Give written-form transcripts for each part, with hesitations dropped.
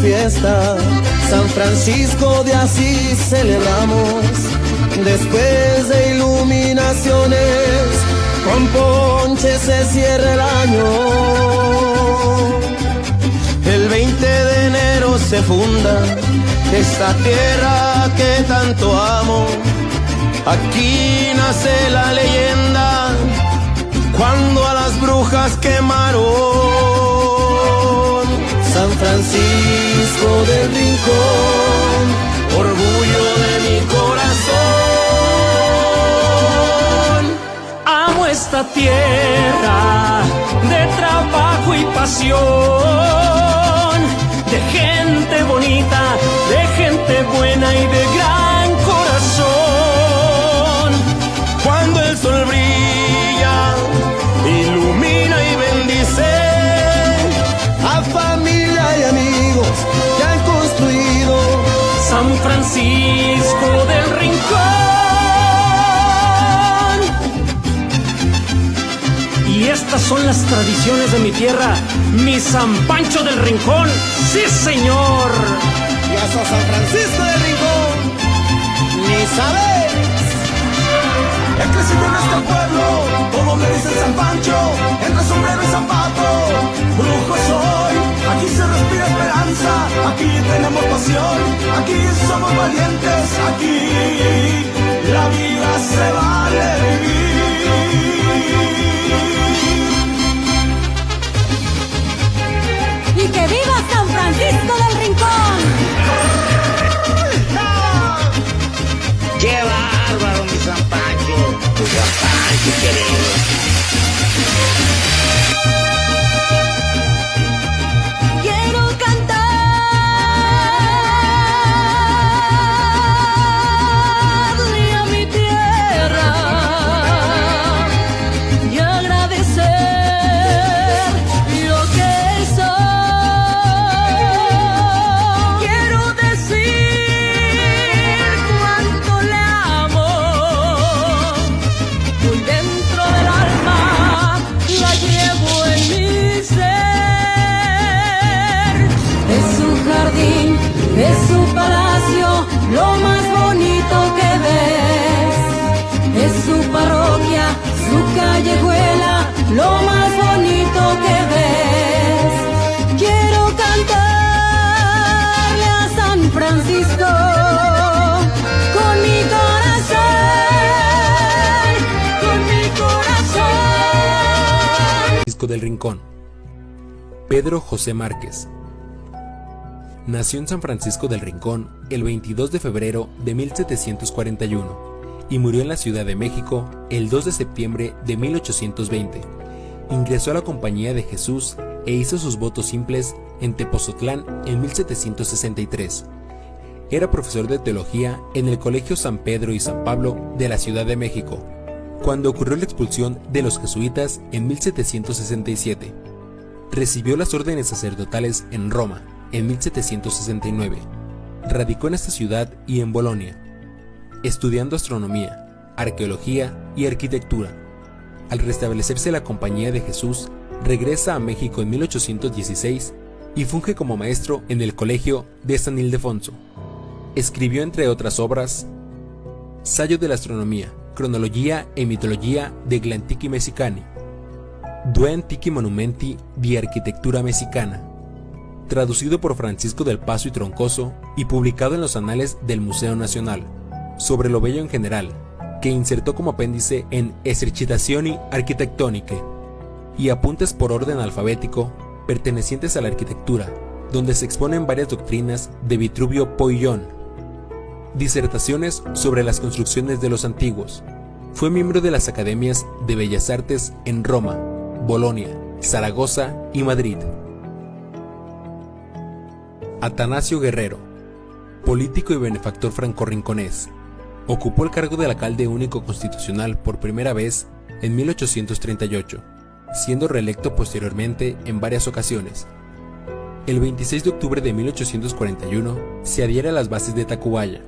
fiesta, San Francisco de Asís celebramos. Después de iluminaciones, con ponche se cierra el año. El 20 de enero se funda esta tierra que tanto amo. Aquí nace la leyenda cuando a las brujas quemaron. San Francisco del Rincón, orgullo de mi corazón. Amo esta tierra de trabajo y pasión, de gente bonita, de gente buena y de gran corazón. Cuando el sol brilla, ilumina y bendice a familia y amigos que han construido San Francisco del Rincón. Y estas son las tradiciones de mi tierra, mi San Pancho del Rincón. ¡Sí, señor! Y a San Francisco del Rincón, ni sabes. He crecido en este pueblo, todo me dice San Pancho, entre sombrero y zapato. Brujo soy, aquí se respira esperanza, aquí tenemos pasión, aquí somos valientes, aquí la vida se vale vivir. ¡Y que viva San Francisco del Rincón! ¡Qué bárbaro, mi San Pancho! ¡Tu San Pancho querido! Quiero cantarle a mi tierra y agradecer lo que soy. Quiero decir cuánto le amo. Muy dentro del alma la llevo en mi ser. Es su jardín, es su palacio, lo más bonito que ves. Es su parroquia, su callejuela, lo más bonito que ves. Quiero cantarle a San Francisco con mi corazón, con mi corazón. Francisco del Rincón. Pedro José Márquez. Nació en San Francisco del Rincón el 22 de febrero de 1741 y murió en la Ciudad de México el 2 de septiembre de 1820. Ingresó a la Compañía de Jesús e hizo sus votos simples en Tepozotlán en 1763. Era profesor de teología en el Colegio San Pedro y San Pablo de la Ciudad de México, cuando ocurrió la expulsión de los jesuitas en 1767. Recibió las órdenes sacerdotales en Roma en 1769. Radicó en esta ciudad y en Bolonia, estudiando astronomía, arqueología y arquitectura. Al restablecerse la Compañía de Jesús, regresa a México en 1816 y funge como maestro en el Colegio de San Ildefonso. Escribió, entre otras obras, Saggio de la Astronomía, Cronologia e Mitologia degli Antichi Messicani, Due Antichi Monumenti di Arquitectura Mexicana, traducido por Francisco del Paso y Troncoso y publicado en los Anales del Museo Nacional, sobre lo bello en general, que insertó como apéndice en Esercitazioni Architettoniche, y apuntes por orden alfabético pertenecientes a la arquitectura, donde se exponen varias doctrinas de Vitruvio Poillón. Disertaciones sobre las construcciones de los antiguos. Fue miembro de las Academias de Bellas Artes en Roma, Bolonia, Zaragoza y Madrid. Atanasio Guerrero, político y benefactor franco-rinconés. Ocupó el cargo del alcalde único constitucional por primera vez en 1838, siendo reelecto posteriormente en varias ocasiones. El 26 de octubre de 1841 se adhiere a las bases de Tacubaya.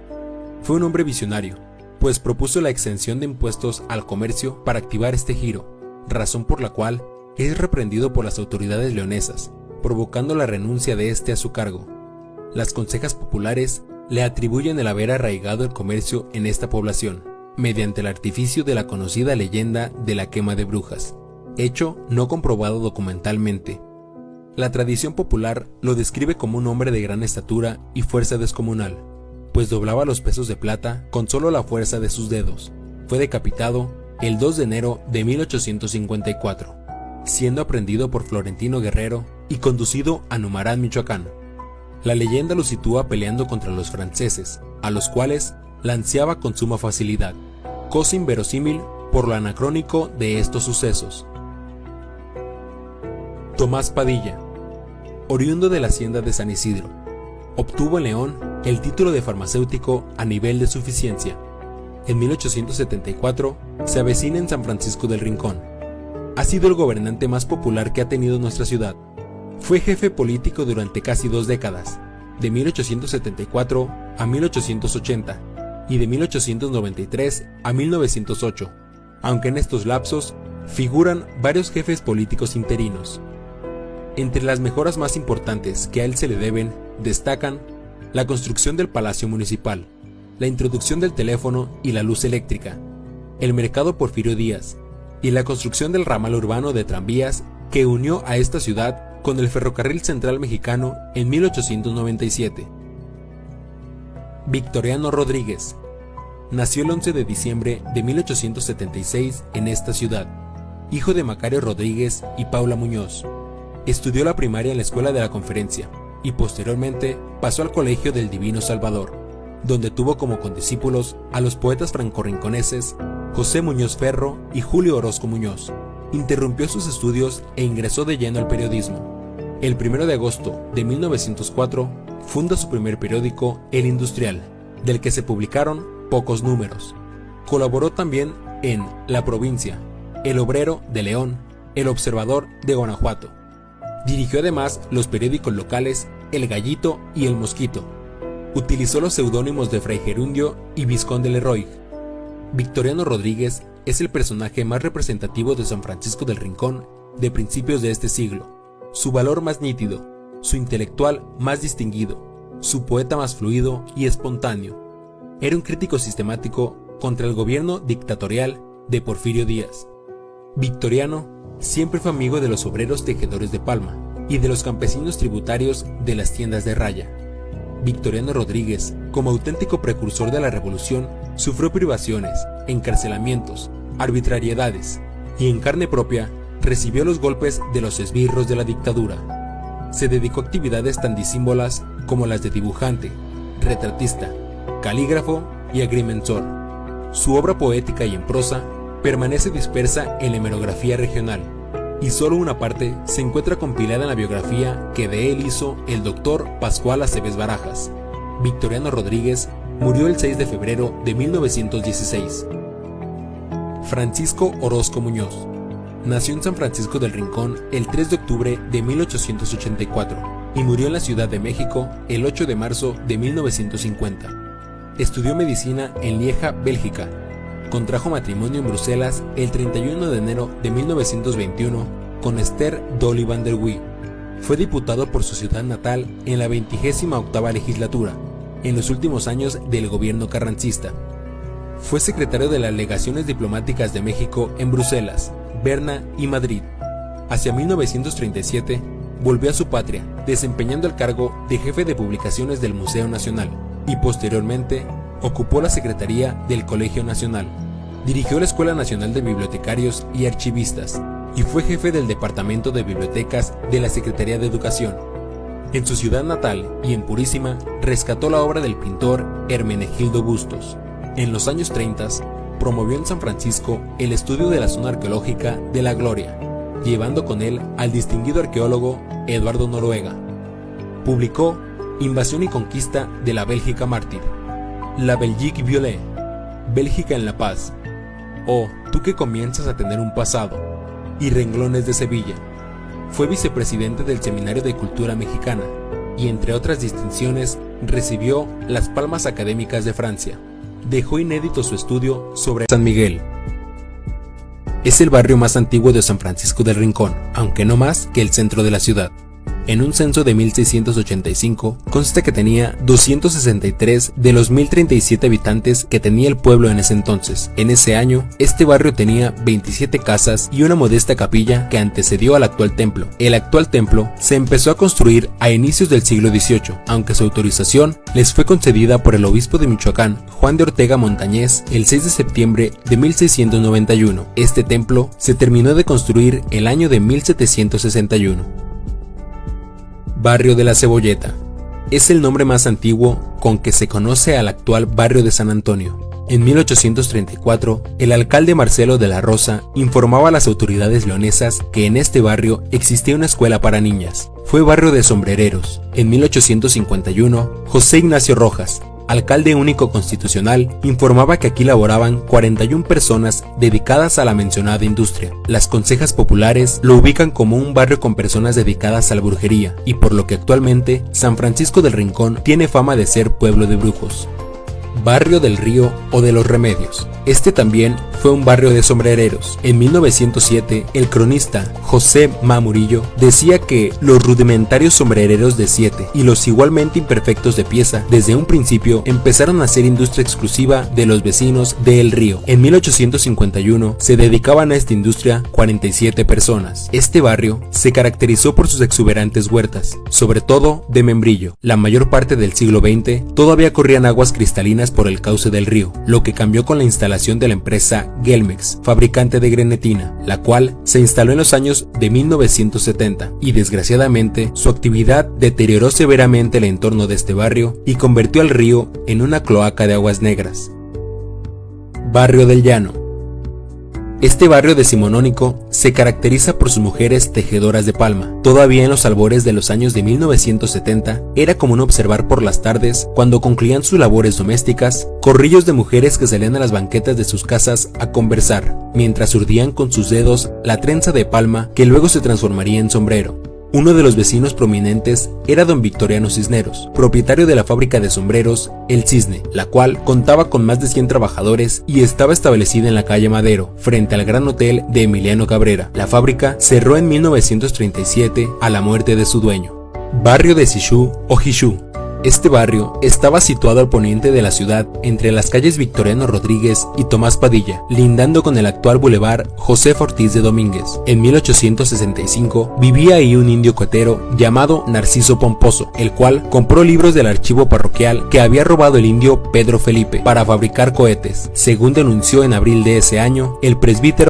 Fue un hombre visionario, pues propuso la exención de impuestos al comercio para activar este giro, razón por la cual es reprendido por las autoridades leonesas, provocando la renuncia de este a su cargo. Las consejas populares le atribuyen el haber arraigado el comercio en esta población, mediante el artificio de la conocida leyenda de la quema de brujas, hecho no comprobado documentalmente. La tradición popular lo describe como un hombre de gran estatura y fuerza descomunal, pues doblaba los pesos de plata con solo la fuerza de sus dedos. Fue decapitado el 2 de enero de 1854, siendo aprehendido por Florentino Guerrero y conducido a Numarán, Michoacán. La leyenda lo sitúa peleando contra los franceses, a los cuales lanceaba con suma facilidad, cosa inverosímil por lo anacrónico de estos sucesos. Tomás Padilla, oriundo de la hacienda de San Isidro, obtuvo en León el título de farmacéutico a nivel de suficiencia. En 1874 se avecina en San Francisco del Rincón. Ha sido el gobernante más popular que ha tenido nuestra ciudad. Fue jefe político durante casi 2 décadas, de 1874 a 1880 y de 1893 a 1908, aunque en estos lapsos figuran varios jefes políticos interinos. Entre las mejoras más importantes que a él se le deben, destacan la construcción del Palacio Municipal, la introducción del teléfono y la luz eléctrica, el mercado Porfirio Díaz y la construcción del ramal urbano de tranvías que unió a esta ciudad con el Ferrocarril Central Mexicano en 1897. Victoriano Rodríguez nació el 11 de diciembre de 1876 en esta ciudad, hijo de Macario Rodríguez y Paula Muñoz. Estudió la primaria en la Escuela de la Conferencia y posteriormente pasó al Colegio del Divino Salvador, donde tuvo como condiscípulos a los poetas franco-rinconeses José Muñoz Ferro y Julio Orozco Muñoz. Interrumpió sus estudios e ingresó de lleno al periodismo. El 1 de agosto de 1904 funda su primer periódico, El Industrial, del que se publicaron pocos números. Colaboró también en La Provincia, El Obrero de León, El Observador de Guanajuato. Dirigió además los periódicos locales El Gallito y El Mosquito. Utilizó los seudónimos de Fray Gerundio y Vizconde Leroy. Victoriano Rodríguez es el personaje más representativo de San Francisco del Rincón de principios de este siglo. Su valor más nítido, su intelectual más distinguido, su poeta más fluido y espontáneo. Era un crítico sistemático contra el gobierno dictatorial de Porfirio Díaz. Victoriano siempre fue amigo de los obreros tejedores de palma y de los campesinos tributarios de las tiendas de raya. Victoriano Rodríguez, como auténtico precursor de la revolución, sufrió privaciones, encarcelamientos, arbitrariedades y en carne propia recibió los golpes de los esbirros de la dictadura. Se dedicó a actividades tan disímbolas como las de dibujante, retratista, calígrafo y agrimensor. Su obra poética y en prosa permanece dispersa en la hemerografía regional, y solo una parte se encuentra compilada en la biografía que de él hizo el doctor Pascual Aceves Barajas. Victoriano Rodríguez murió el 6 de febrero de 1916. Francisco Orozco Muñoz nació en San Francisco del Rincón el 3 de octubre de 1884 y murió en la Ciudad de México el 8 de marzo de 1950. Estudió medicina en Lieja, Bélgica. Contrajo matrimonio en Bruselas el 31 de enero de 1921 con Esther Dolly van der Wee. Fue diputado por su ciudad natal en la 28ª legislatura, en los últimos años del gobierno carrancista. Fue secretario de las legaciones diplomáticas de México en Bruselas, Berna y Madrid. Hacia 1937 volvió a su patria, desempeñando el cargo de jefe de publicaciones del Museo Nacional y posteriormente ocupó la secretaría del Colegio Nacional. Dirigió la Escuela Nacional de Bibliotecarios y Archivistas y fue jefe del Departamento de Bibliotecas de la Secretaría de Educación. En su ciudad natal y en Purísima rescató la obra del pintor Hermenegildo Bustos. En los años 30 promovió en San Francisco el estudio de la zona arqueológica de La Gloria, llevando con él al distinguido arqueólogo Eduardo Noruega. Publicó Invasión y conquista de la Bélgica mártir, La Belgique violée, Bélgica en la paz, o Tú que comienzas a tener un pasado, y Renglones de Sevilla. Fue vicepresidente del Seminario de Cultura Mexicana y entre otras distinciones recibió las Palmas Académicas de Francia. Dejó inédito su estudio sobre San Miguel. Es el barrio más antiguo de San Francisco del Rincón, aunque no más que el centro de la ciudad. En un censo de 1685 consta que tenía 263 de los 1037 habitantes que tenía el pueblo en ese entonces. En ese año, este barrio tenía 27 casas y una modesta capilla que antecedió al actual templo. El actual templo se empezó a construir a inicios del siglo XVIII, aunque su autorización les fue concedida por el obispo de Michoacán, Juan de Ortega Montañez, el 6 de septiembre de 1691. Este templo se terminó de construir el año de 1761. Barrio de la Cebolleta. Es el nombre más antiguo con que se conoce al actual barrio de San Antonio. En 1834, el alcalde Marcelo de la Rosa informaba a las autoridades leonesas que en este barrio existía una escuela para niñas. Fue barrio de sombrereros. En 1851, José Ignacio Rojas, alcalde único constitucional, informaba que aquí laboraban 41 personas dedicadas a la mencionada industria. Las consejas populares lo ubican como un barrio con personas dedicadas a la brujería, y por lo que actualmente San Francisco del Rincón tiene fama de ser pueblo de brujos. Barrio del Río o de los Remedios. Este también fue un barrio de sombrereros. En 1907, el cronista José Ma Murillo decía que los rudimentarios sombrereros de 7 y los igualmente imperfectos de pieza, desde un principio empezaron a ser industria exclusiva de los vecinos de El Río. En 1851 se dedicaban a esta industria 47 personas. Este barrio se caracterizó por sus exuberantes huertas, sobre todo de membrillo. La mayor parte del siglo XX todavía corrían aguas cristalinas por el cauce del río, lo que cambió con la instalación de la empresa Gelmex, fabricante de grenetina, la cual se instaló en los años de 1970 y desgraciadamente su actividad deterioró severamente el entorno de este barrio y convirtió al río en una cloaca de aguas negras. Barrio del Llano. Este barrio decimonónico se caracteriza por sus mujeres tejedoras de palma. Todavía en los albores de los años de 1970, era común observar por las tardes, cuando concluían sus labores domésticas, corrillos de mujeres que salían a las banquetas de sus casas a conversar, mientras urdían con sus dedos la trenza de palma que luego se transformaría en sombrero. Uno de los vecinos prominentes era don Victoriano Cisneros, propietario de la fábrica de sombreros El Cisne, la cual contaba con más de 100 trabajadores y estaba establecida en la calle Madero, frente al Gran Hotel de Emiliano Cabrera. La fábrica cerró en 1937 a la muerte de su dueño. Barrio de Xixú o Xixú. Este barrio estaba situado al poniente de la ciudad, entre las calles Victoriano Rodríguez y Tomás Padilla, lindando con el actual bulevar Josefa Ortiz de Domínguez. En 1865 vivía ahí un indio cohetero llamado Narciso Pomposo, el cual compró libros del archivo parroquial que había robado el indio Pedro Felipe para fabricar cohetes. Según denunció en abril de ese año el presbítero